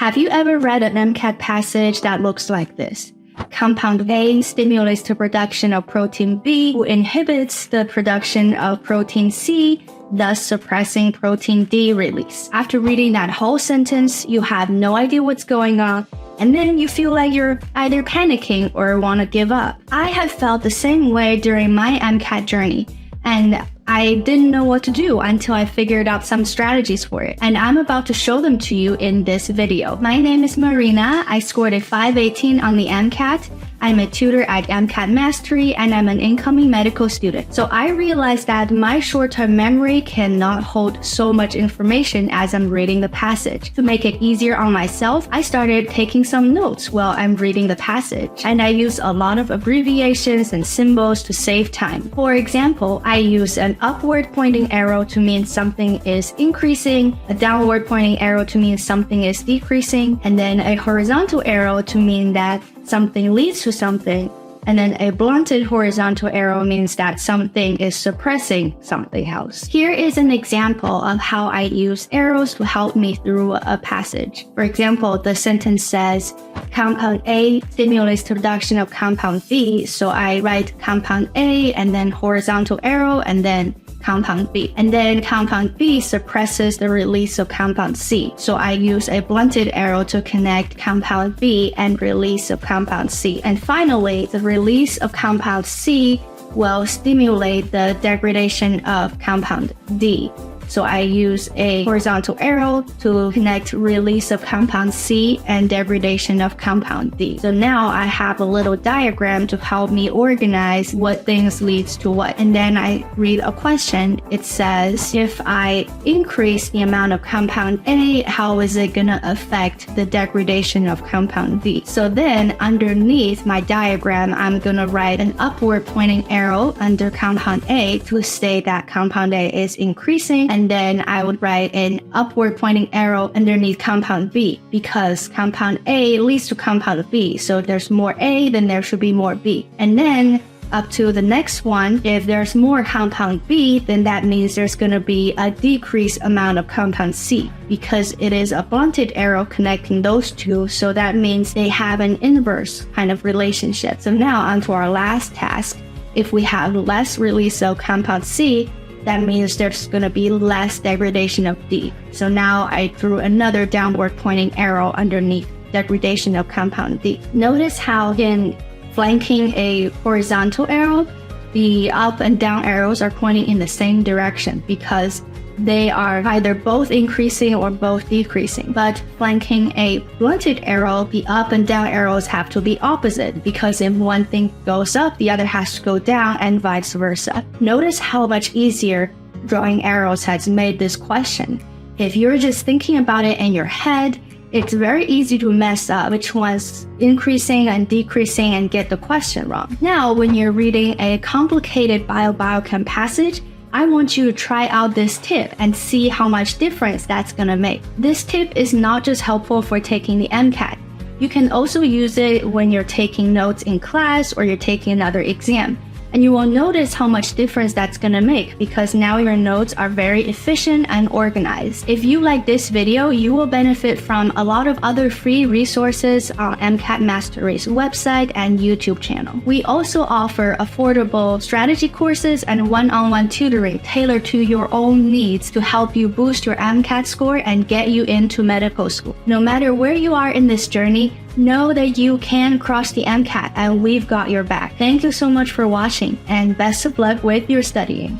Have you ever read an MCAT passage that looks like this? Compound A stimulates the production of protein B, who inhibits the production of protein C, thus suppressing protein D release. After reading that whole sentence, you have no idea what's going on, and then you feel like you're either panicking or want to give up. I have felt the same way during my MCAT journey, and I didn't know what to do until I figured out some strategies for it, and I'm about to show them to you in this video. My name is Marina. I scored a 518 on the MCAT. I'm a tutor at MCAT Mastery, and I'm an incoming medical student. So I realized that my short-term memory cannot hold so much information as I'm reading the passage. To make it easier on myself, I started taking some notes while I'm reading the passage, and I use a lot of abbreviations and symbols to save time. For example, I use an upward pointing arrow to mean something is increasing, a downward pointing arrow to mean something is decreasing, and then a horizontal arrow to mean that something leads to something, and then a blunted horizontal arrow means that something is suppressing something else. Here is an example of how I use arrows to help me through a passage. For example, the sentence says, compound A stimulates the production of compound B, so I write compound A and then horizontal arrow and then compound B. And then compound B suppresses the release of compound C. So I use a blunted arrow to connect compound B and release of compound C. And finally, the release of compound C will stimulate the degradation of compound D. So I use a horizontal arrow to connect release of compound C and degradation of compound D. So now I have a little diagram to help me organize what things leads to what. And then I read a question. It says, if I increase the amount of compound A, how is it gonna affect the degradation of compound D? So then underneath my diagram, I'm gonna write an upward pointing arrow under compound A to state that compound A is increasing, and then I would write an upward pointing arrow underneath compound B because compound A leads to compound B. So there's more A, then there should be more B. And then up to the next one, if there's more compound B, then that means there's going to be a decreased amount of compound C because it is a blunted arrow connecting those two. So that means they have an inverse kind of relationship. So now onto our last task. If we have less release of compound C, that means there's going to be less degradation of D. So now I drew another downward pointing arrow underneath degradation of compound D. Notice how in flanking a horizontal arrow, the up and down arrows are pointing in the same direction because they are either both increasing or both decreasing. But flanking a blunted arrow, the up and down arrows have to be opposite because if one thing goes up, the other has to go down and vice versa. Notice how much easier drawing arrows has made this question. If you're just thinking about it in your head, it's very easy to mess up which one's increasing and decreasing and get the question wrong. Now, when you're reading a complicated biochem passage, I want you to try out this tip and see how much difference that's gonna make. This tip is not just helpful for taking the MCAT. You can also use it when you're taking notes in class or you're taking another exam. And you will notice how much difference that's gonna make because now your notes are very efficient and organized. If you like this video, you will benefit from a lot of other free resources on MCAT Mastery's website and YouTube channel. We also offer affordable strategy courses and one-on-one tutoring tailored to your own needs to help you boost your MCAT score and get you into medical school. No matter where you are in this journey, know that you can cross the MCAT and we've got your back. Thank you so much for watching and best of luck with your studying.